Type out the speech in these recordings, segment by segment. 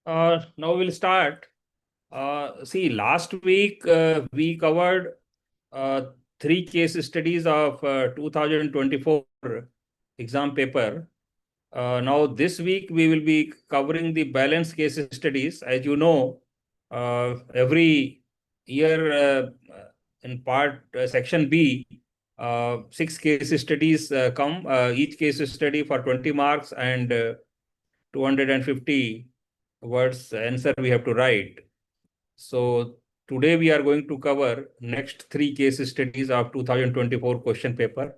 Now we'll start. See, last week we covered uh, three case studies of 2024 exam paper. Now this week we will be covering the balance case studies. As you know, every year in part section B, 6 case studies come. Each case study for 20 marks and 250 words answer we have to write. So today we are going to cover next three case studies of 2024 question paper.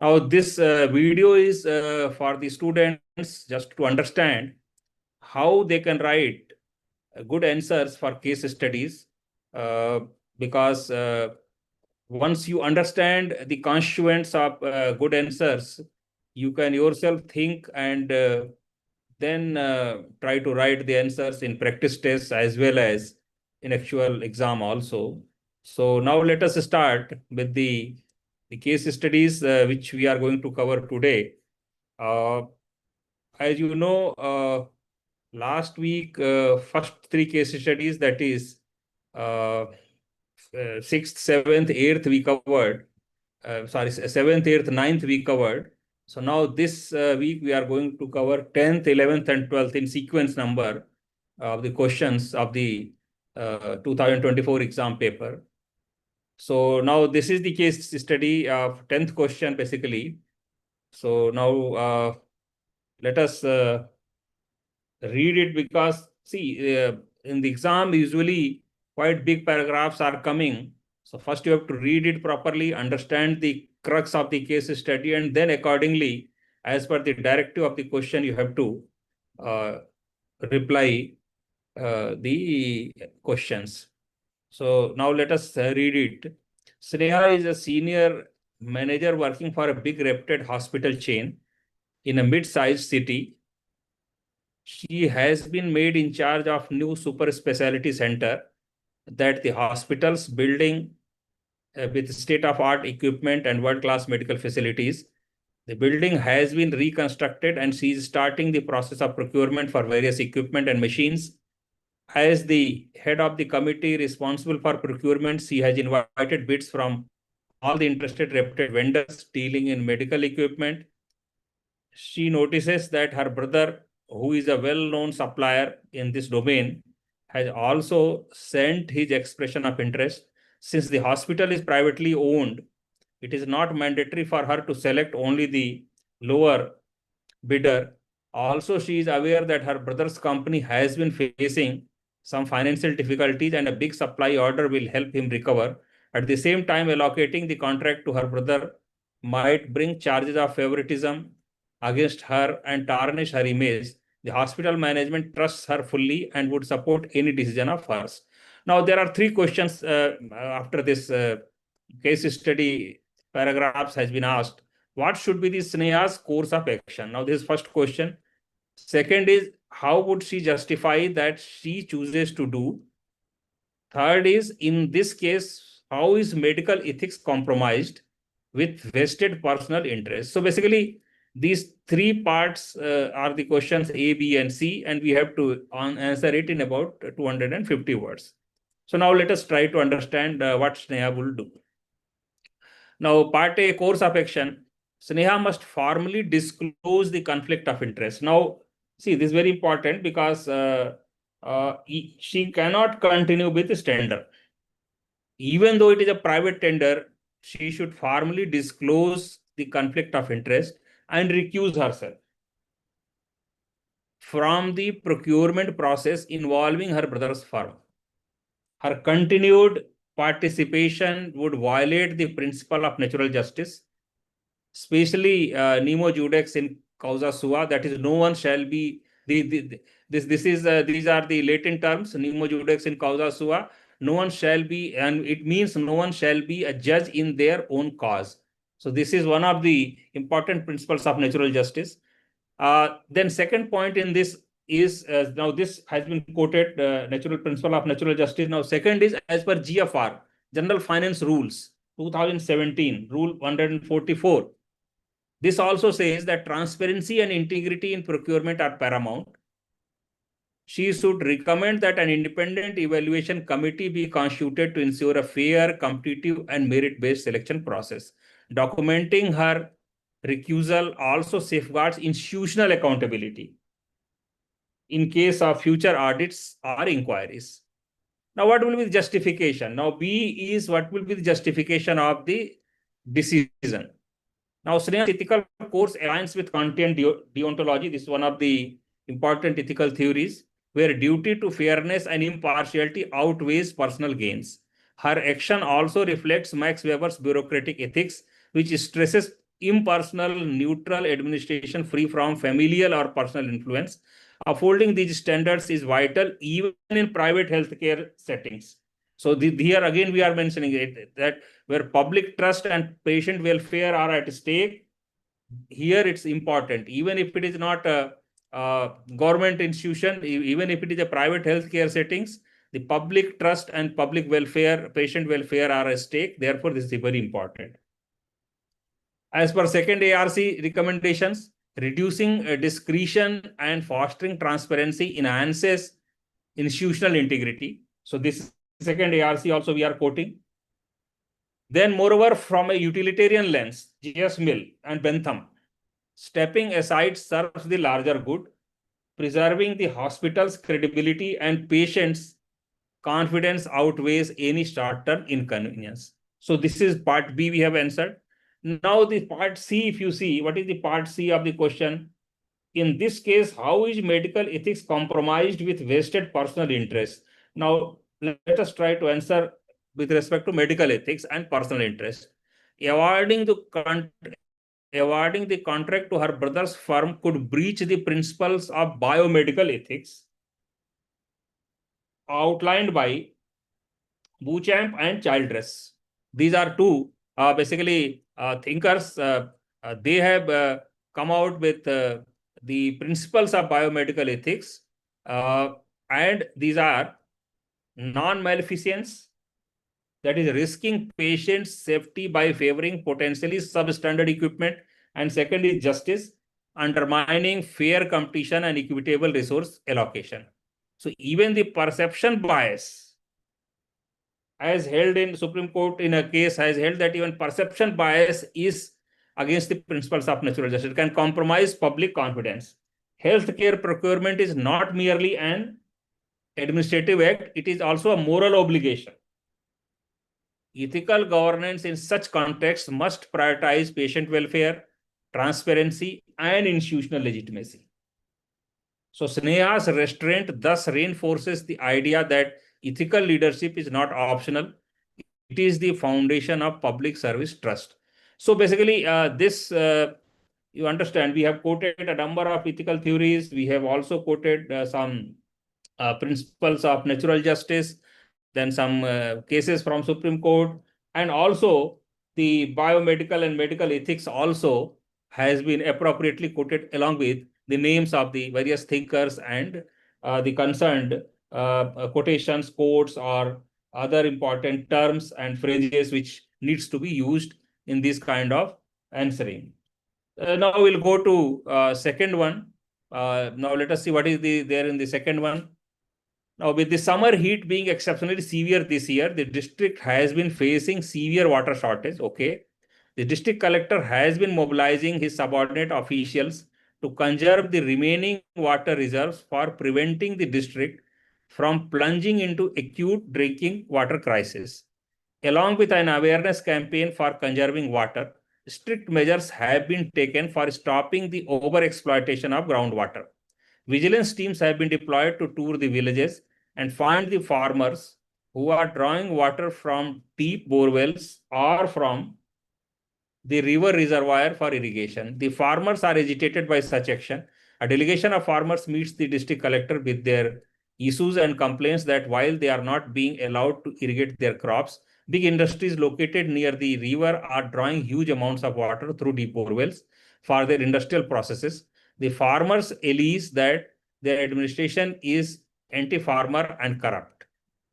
Now this video is for the students just to understand how they can write good answers for case studies, uh, because once you understand the constituents of good answers, you can yourself think and then try to write the answers in practice tests as well as in actual exam also. So now let us start with the case studies which we are going to cover today. Uh, as you know, last week, first three case studies, that is uh, 6th, 7th, 8th we covered. Sorry, 7th, 8th, 9th we covered. So now this week we are going to cover 10th, 11th and 12th in sequence number of the questions of the 2024 exam paper. So now this is the case study of 10th question basically. So now let us read it, because see, in the exam usually quite big paragraphs are coming. So first you have to read it properly, understand the crux of the case study, and then accordingly, as per the directive of the question, you have to reply the questions. So now let us read it. Sneha is a senior manager working for a big reputed hospital chain in a mid-sized city. She has been made in charge of new super specialty center that the hospital's building with state-of-art equipment and world-class medical facilities. The building has been reconstructed and she is starting the process of procurement for various equipment and machines. As the head of the committee responsible for procurement, she has invited bids from all the interested reputed vendors dealing in medical equipment. She notices that her brother, who is a well-known supplier in this domain, has also sent his expression of interest. Since the hospital is privately owned, it is not mandatory for her to select only the lower bidder. Also, she is aware that her brother's company has been facing some financial difficulties and a big supply order will help him recover. At the same time, allocating the contract to her brother might bring charges of favoritism against her and tarnish her image. The hospital management trusts her fully and would support any decision of hers. Now, there are three questions after this case study paragraphs has been asked. What should be the Sneha's course of action? Now, this is first question. Second is, how would she justify that she chooses to do? Third is, in this case, how is medical ethics compromised with vested personal interest? So basically, these three parts are the questions A, B, and C, and we have to answer it in about 250 words. So now let us try to understand what Sneha will do. Now, part A, course of action. Sneha must formally disclose the conflict of interest. Now, see, this is very important because she cannot continue with this tender. Even though it is a private tender, she should formally disclose the conflict of interest and recuse herself from the procurement process involving her brother's firm. Her continued participation would violate the principle of natural justice, especially nemo judex in causa sua, that is, no one shall be this is these are the Latin terms, nemo judex in causa sua, no one shall be, and it means no one shall be a judge in their own cause. So this is one of the important principles of natural justice. Then second point in this is, now this has been quoted, natural principle of natural justice. Now second is, as per GFR, General Finance Rules 2017, Rule 144. This also says that transparency and integrity in procurement are paramount. She should recommend that an independent evaluation committee be constituted to ensure a fair, competitive, and merit-based selection process. Documenting her recusal also safeguards institutional accountability in case of future audits or inquiries. Now, what will be the justification? Now, B is what will be the justification of the decision. Now, Sneha's ethical course aligns with content deontology. This is one of the important ethical theories where duty to fairness and impartiality outweighs personal gains. Her action also reflects Max Weber's bureaucratic ethics, which stresses impersonal, neutral administration free from familial or personal influence. Upholding these standards is vital even in private healthcare settings. So here again we are mentioning it that where public trust and patient welfare are at stake, here it's important. Even if it is not a government institution, even if it is a private healthcare settings, the public trust and public welfare, patient welfare are at stake. Therefore, this is very important. As per second ARC recommendations, reducing discretion and fostering transparency enhances institutional integrity. So this second ARC also we are quoting. Then moreover, from a utilitarian lens, G.S. Mill and Bentham, stepping aside serves the larger good, preserving the hospital's credibility and patients' confidence outweighs any short-term inconvenience. So this is part B we have answered. Now the part C, if you see, what is the part C of the question? In this case, how is medical ethics compromised with vested personal interests? Now, let us try to answer with respect to medical ethics and personal interest. Awarding the contract to her brother's firm could breach the principles of biomedical ethics outlined by Beauchamp and Childress. These are two basically thinkers. They have come out with the principles of biomedical ethics, and these are non-maleficence, that is risking patients' safety by favoring potentially substandard equipment, and second is justice, undermining fair competition and equitable resource allocation. So even the perception bias, as held in Supreme Court in a case, has held that even perception bias is against the principles of natural justice. It can compromise public confidence. Healthcare procurement is not merely an administrative act, it is also a moral obligation. Ethical governance in such contexts must prioritize patient welfare, transparency, and institutional legitimacy. So Sneha's restraint thus reinforces the idea that ethical leadership is not optional. It is the foundation of public service trust. So basically, you understand, we have quoted a number of ethical theories. We have also quoted some principles of natural justice, then some cases from Supreme Court, and also the biomedical and medical ethics also has been appropriately quoted along with the names of the various thinkers and the concerned quotations, quotes, or other important terms and phrases which needs to be used in this kind of answering. Now we'll go to second one. Now let us see what is there in the second one. Now, with the summer heat being exceptionally severe this year, the district has been facing severe water shortage. Okay. The district collector has been mobilizing his subordinate officials to conserve the remaining water reserves for preventing the district from plunging into acute drinking water crisis. Along with an awareness campaign for conserving water, strict measures have been taken for stopping the overexploitation of groundwater. Vigilance teams have been deployed to tour the villages and find the farmers who are drawing water from deep bore wells or from the river reservoir for irrigation. The farmers are agitated by such action. A delegation of farmers meets the district collector with their issues and complains that while they are not being allowed to irrigate their crops, big industries located near the river are drawing huge amounts of water through deep bore wells for their industrial processes. The farmers allege that their administration is anti-farmer and corrupt,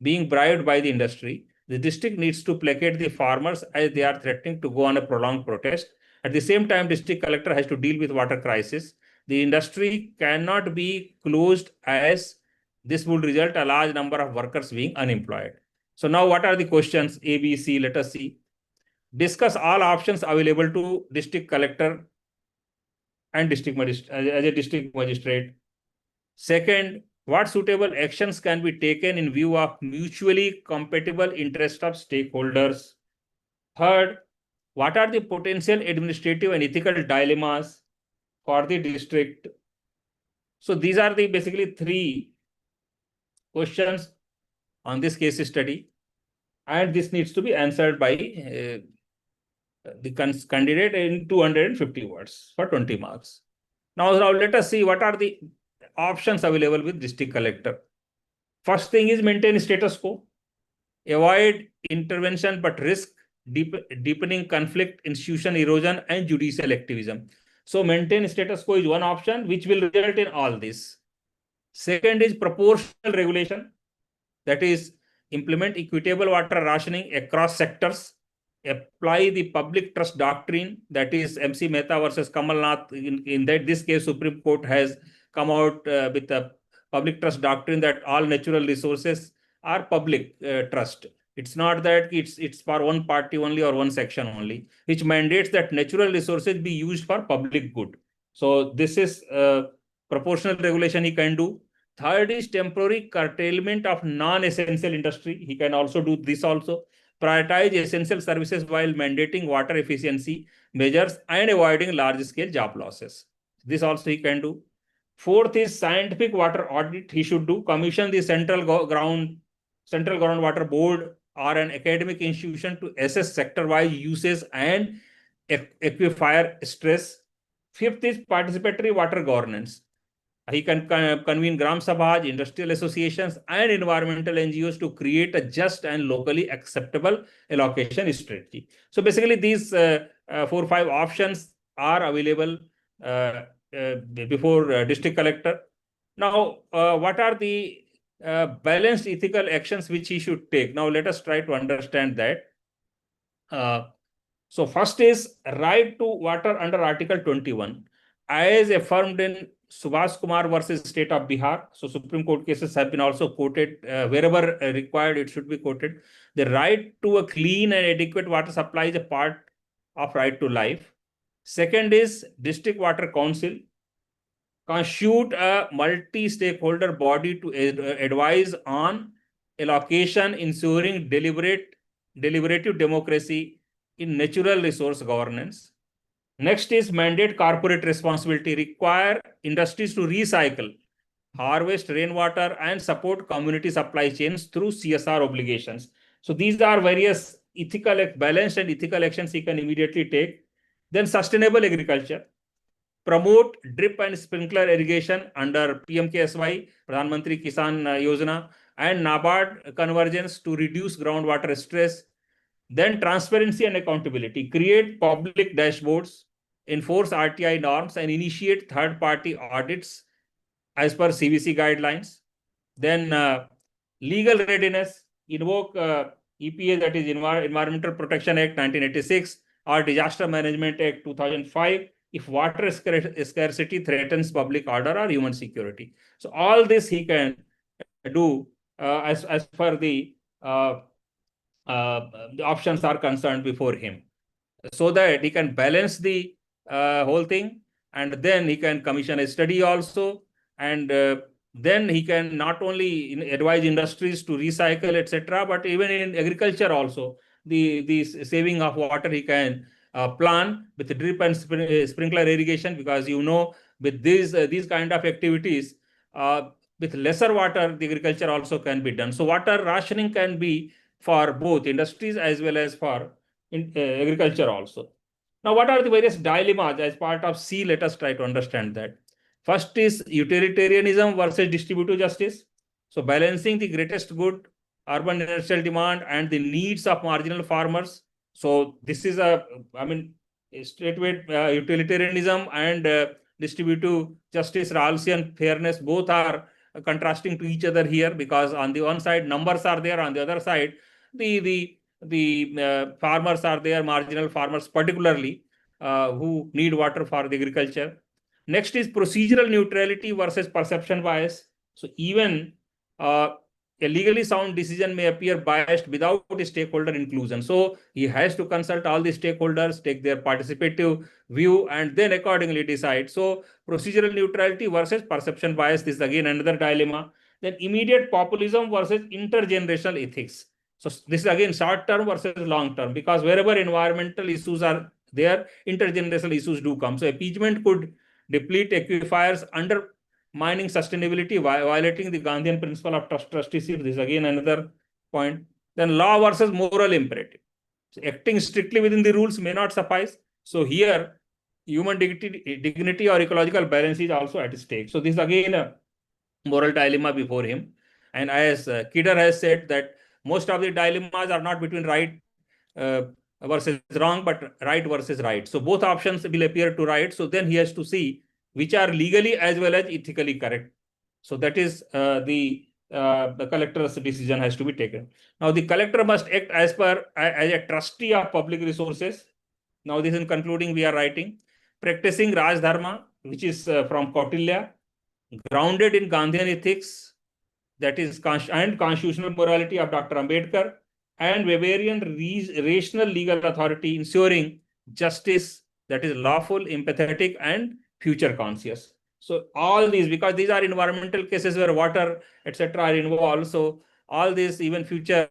being bribed by the industry. The district needs to placate the farmers as they are threatening to go on a prolonged protest. At the same time, district collector has to deal with water crisis. The industry cannot be closed as This would result a large number of workers being unemployed. So now what are the questions? A, B, C, let us see. Discuss all options available to district collector and district magistrate as a district magistrate. Second, what suitable actions can be taken in view of mutually compatible interest of stakeholders? Third, what are the potential administrative and ethical dilemmas for the district? So these are the basically three questions on this case study, and this needs to be answered by the candidate in 250 words for 20 marks. Now let us see what are the options available with district collector. First thing is maintain status quo, avoid intervention but risk deepening conflict, institution erosion, and judicial activism. So maintain status quo is one option which will result in all this. Second is proportional regulation, that is implement equitable water rationing across sectors, apply the public trust doctrine, that is MC Mehta versus Kamal Nath. In this case, Supreme Court has come out with a public trust doctrine that all natural resources are public trust. It's not that it's for one party only or one section only, which mandates that natural resources be used for public good. So this is proportional regulation he can do. Third is temporary curtailment of non-essential industry. He can also do this also. Prioritize essential services while mandating water efficiency measures and avoiding large-scale job losses. This also he can do. Fourth is scientific water audit. He should do. Commission the Central Groundwater Board or an academic institution to assess sector-wise uses and aquifer stress. Fifth is participatory water governance. He can convene Gram Sabhas, industrial associations, and environmental NGOs to create a just and locally acceptable allocation strategy. So basically, these 4 or 5 options are available before district collector. Now, what are the balanced ethical actions which he should take? Now, let us try to understand that. So first is right to water under Article 21, as affirmed in Subhash Kumar versus State of Bihar. So Supreme Court cases have been also quoted wherever required. It should be quoted. The right to a clean and adequate water supply is a part of right to life. Second is District Water Council constitute a multi-stakeholder body to advise on allocation, ensuring deliberative democracy in natural resource governance. Next is mandate corporate responsibility, require industries to recycle, harvest rainwater, and support community supply chains through CSR obligations. So these are various balanced and ethical actions he can immediately take. Then sustainable agriculture, promote drip and sprinkler irrigation under PMKSY, Pradhan Mantri Kisan Yojana, and NABARD convergence to reduce groundwater stress. Then transparency and accountability, create public dashboards, enforce RTI norms, and initiate third-party audits as per CBC guidelines. Then legal readiness, invoke EPA, that is Environmental Protection Act 1986 or Disaster Management Act 2005 if water scarcity threatens public order or human security. So all this he can do as per the options are concerned before him, so that he can balance the whole thing, and then he can commission a study also, and then he can not only advise industries to recycle, etc., but even in agriculture also, the saving of water he can plan with drip and sprinkler irrigation, because with these kind of activities, with lesser water, the agriculture also can be done. So water rationing can be for both industries as well as for agriculture also. Now, what are the various dilemmas as part of C? Let us try to understand that. First is utilitarianism versus distributive justice. So balancing the greatest good, urban industrial demand, and the needs of marginal farmers. So this is straightway utilitarianism and distributive justice, realcy, and fairness both are contrasting to each other here, because on the one side numbers are there, on the other side the farmers are there, marginal farmers particularly, who need water for the agriculture. Next is procedural neutrality versus perception bias. So even a legally sound decision may appear biased without stakeholder inclusion. So he has to consult all the stakeholders, take their participative view, and then accordingly decide. So procedural neutrality versus perception bias, this is again another dilemma. Then immediate populism versus intergenerational ethics. So this is again short term versus long term, because wherever environmental issues are there, intergenerational issues do come. So appeasement could deplete aquifers, undermining sustainability, violating the Gandhian principle of trusteeship. This is again another point. Then law versus moral imperative. So acting strictly within the rules may not suffice. So here, human dignity or ecological balance is also at stake. So this is again a moral dilemma before him. And as Kidder has said, that most of the dilemmas are not between right uh, versus wrong, but right versus right. So both options will appear to right. So then he has to see which are legally as well as ethically correct. So that is the collector's decision has to be taken. Now the collector must act as a trustee of public resources. Now this in concluding we are writing, practicing Raj Dharma, which is from Kautilya, grounded in Gandhian ethics, that is and constitutional morality of Dr. Ambedkar, and Weberian rational legal authority, ensuring justice that is lawful, empathetic, and future conscious. So all these, because these are environmental cases where water, etc., are involved. So all these, even future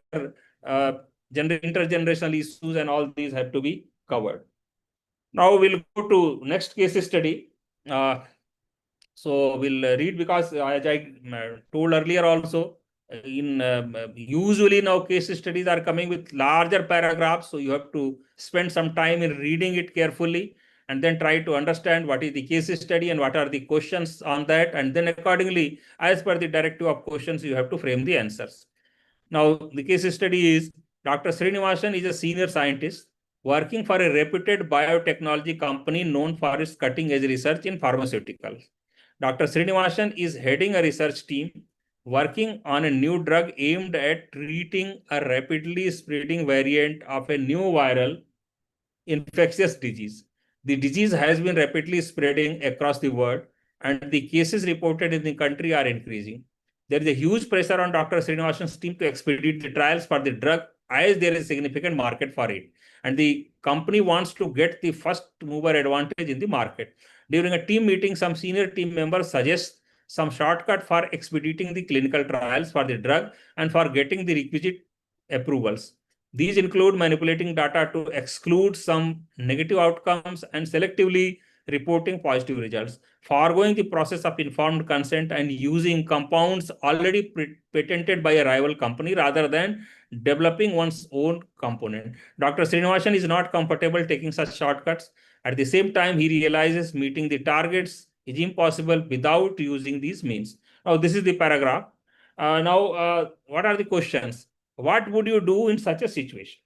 intergenerational issues, and all these have to be covered. Now we'll go to next case study. So we'll read, because as I told earlier also, in usually now case studies are coming with larger paragraphs. So you have to spend some time in reading it carefully, and then try to understand what is the case study and what are the questions on that. And then accordingly, as per the directive of questions, you have to frame the answers. Now, the case study is Dr. Srinivasan is a senior scientist working for a reputed biotechnology company known for its cutting edge research in pharmaceuticals. Dr. Srinivasan is heading a research team working on a new drug aimed at treating a rapidly spreading variant of a new viral infectious disease. The disease has been rapidly spreading across the world, and the cases reported in the country are increasing. There is a huge pressure on Dr. Srinivasan's team to expedite the trials for the drug, as there is a significant market for it. And the company wants to get the first mover advantage in the market. During a team meeting, some senior team members suggest some shortcut for expediting the clinical trials for the drug and for getting the requisite approvals. These include manipulating data to exclude some negative outcomes and selectively reporting positive results, foregoing the process of informed consent, and using compounds already patented by a rival company rather than developing one's own component. Dr. Srinivasan is not comfortable taking such shortcuts. At the same time, he realizes meeting the targets is impossible without using these means. Now, this is the paragraph. What are the questions? What would you do in such a situation?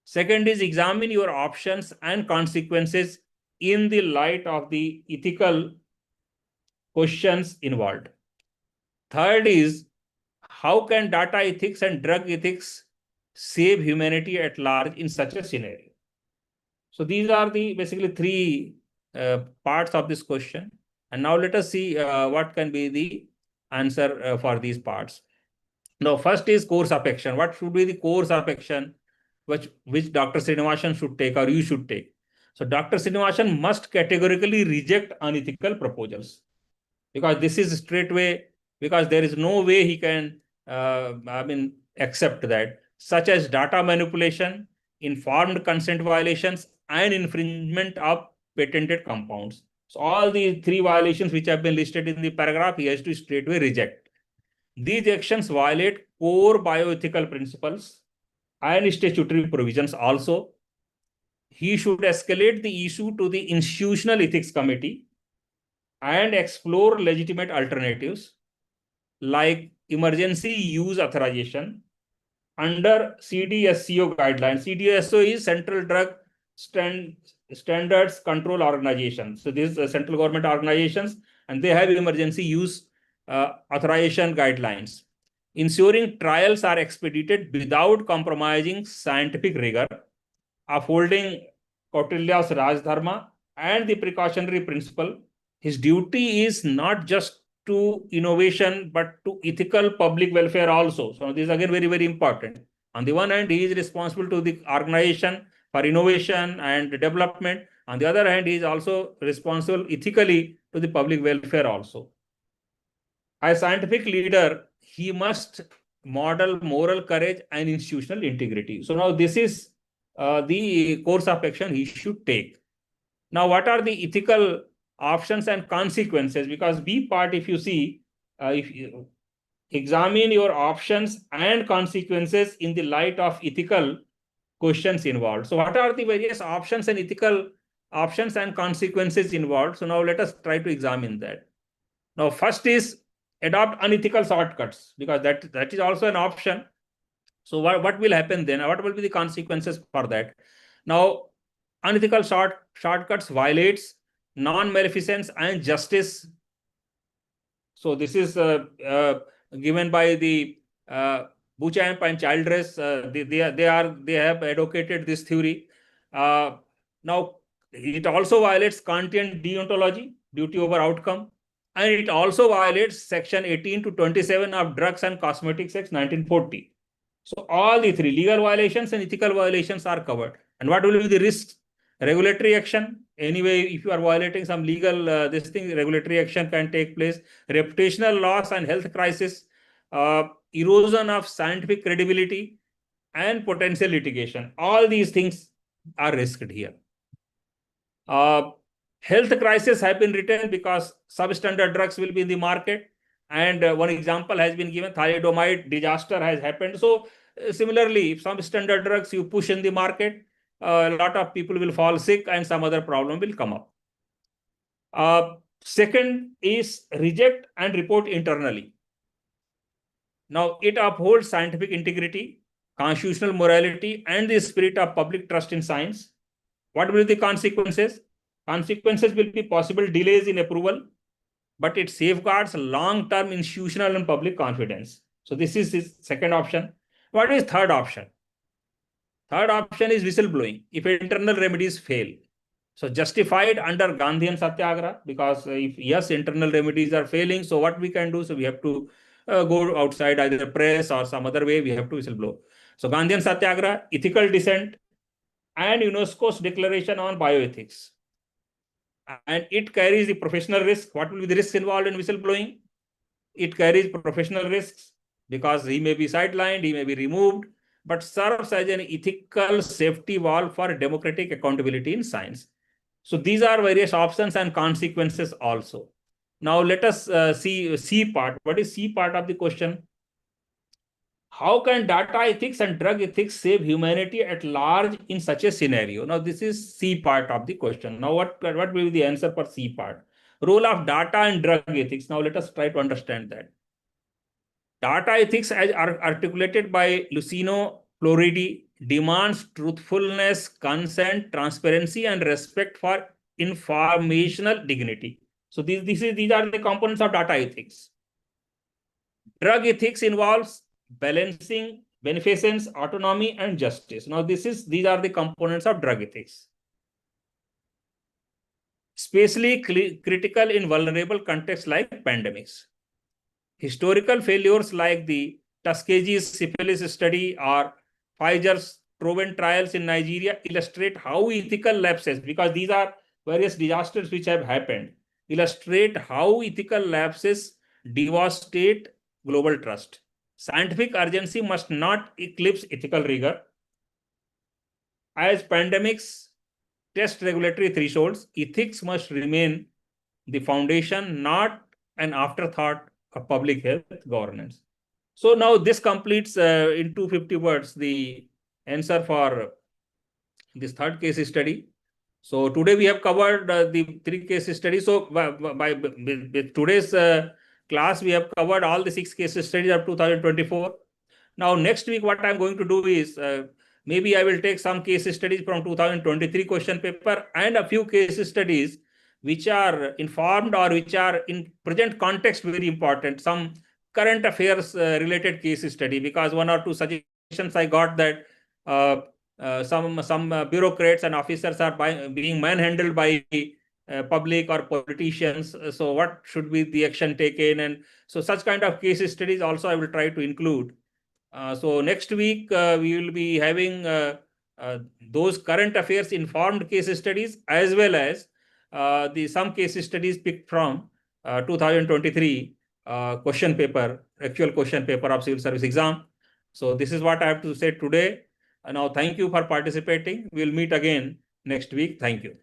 Second is examine your options and consequences in the light of the ethical questions involved. Third is how can data ethics and drug ethics save humanity at large in such a scenario? So these are the basically three parts of this question. And now let us see what can be the answer for these parts. Now, first is course of action. What should be the course of action which Dr. Srinivasan should take or you should take? So Dr. Srinivasan must categorically reject unethical proposals, because this is straightway, because there is no way he can accept that, such as data manipulation, informed consent violations, and infringement of patented compounds. So all the three violations which have been listed in the paragraph, he has to straightway reject. These actions violate core bioethical principles and statutory provisions also. He should escalate the issue to the Institutional Ethics Committee and explore legitimate alternatives like emergency use authorization under CDSCO guidelines. CDSCO is Central Drug Standards Control Organization. So these are central government organizations, and they have emergency use authorization guidelines. Ensuring trials are expedited without compromising scientific rigor, upholding Kautilya's Raj Dharma and the precautionary principle. His duty is not just to innovation, but to ethical public welfare also. So this is again very, very important. On the one hand, he is responsible to the organization for innovation and development. On the other hand, he is also responsible ethically to the public welfare also. As a scientific leader, he must model moral courage and institutional integrity. So now this is the course of action he should take. Now, what are the ethical options and consequences? Because B part, if you see, if you examine your options and consequences in the light of ethical questions involved. So what are the various options and ethical options and consequences involved? So now let us try to examine that. Now, first is adopt unethical shortcuts, because that is also an option. So what will happen then? What will be the consequences for that? Now, unethical shortcuts violates non-maleficence and justice. So this is given by the Beauchamp and Childress. They have advocated this theory. Now, it also violates Kantian deontology, duty over outcome, and it also violates section 18 to 27 of Drugs and Cosmetics Act 1940. So all the three legal violations and ethical violations are covered. And what will be the risks? Regulatory action. Anyway, if you are violating some legal this thing, regulatory action can take place. Reputational loss and health crisis, erosion of scientific credibility, and potential litigation. All these things are risked here. Health crisis have been written because substandard drugs will be in the market. And one example has been given, thalidomide disaster has happened. So similarly, if some standard drugs you push in the market, a lot of people will fall sick and some other problem will come up. Second is reject and report internally. Now, it upholds scientific integrity, constitutional morality, and the spirit of public trust in science. What will be the consequences? Consequences will be possible delays in approval, but it safeguards long-term institutional and public confidence. So this is his second option. What is third option? Third option is whistleblowing if internal remedies fail. So justified under Gandhian Satyagraha, because if yes, internal remedies are failing, so what we can do? So we have to go outside, either the press or some other way, we have to whistleblow. So Gandhian Satyagraha, ethical dissent, and UNESCO's declaration on bioethics. And it carries the professional risk. What will be the risks involved in whistleblowing? It carries professional risks because he may be sidelined, he may be removed, but serves as an ethical safety valve for democratic accountability in science. So these are various options and consequences also. Now let us see C part. What is C part of the question? How can data ethics and drug ethics save humanity at large in such a scenario? Now, this is C part of the question. Now, what will be the answer for C part? Role of data and drug ethics. Now, let us try to understand that. Data ethics, as articulated by Lucino Floridi, demands truthfulness, consent, transparency, and respect for informational dignity. So, these are the components of data ethics. Drug ethics involves balancing beneficence, autonomy, and justice. Now, these are the components of drug ethics. Especially critical in vulnerable contexts like pandemics. Historical failures like the Tuskegee's syphilis study or Pfizer's Trovan trials in Nigeria illustrate how ethical lapses, because these are various disasters which have happened, illustrate how ethical lapses devastate global trust. Scientific urgency must not eclipse ethical rigor. As pandemics test regulatory thresholds, ethics must remain the foundation, not an afterthought of public health governance. So now this completes in 250 words the answer for this third case study. So today we have covered the 3 case studies. So with today's class, we have covered all the 6 case studies of 2024. Now, next week, what I'm going to do is maybe I will take some case studies from 2023 question paper and a few case studies which are informed or which are in present context very important, some current affairs related case study, because 1 or 2 suggestions I got that some bureaucrats and officers are being manhandled by public or politicians. So what should be the action taken? And so such kind of case studies also I will try to include. So next week we will be having uh, those current affairs informed case studies, as well as the some case studies picked from 2023 question paper, actual question paper of civil service exam. So this is what I have to say today. Now, thank you for participating. We'll meet again next week. Thank you.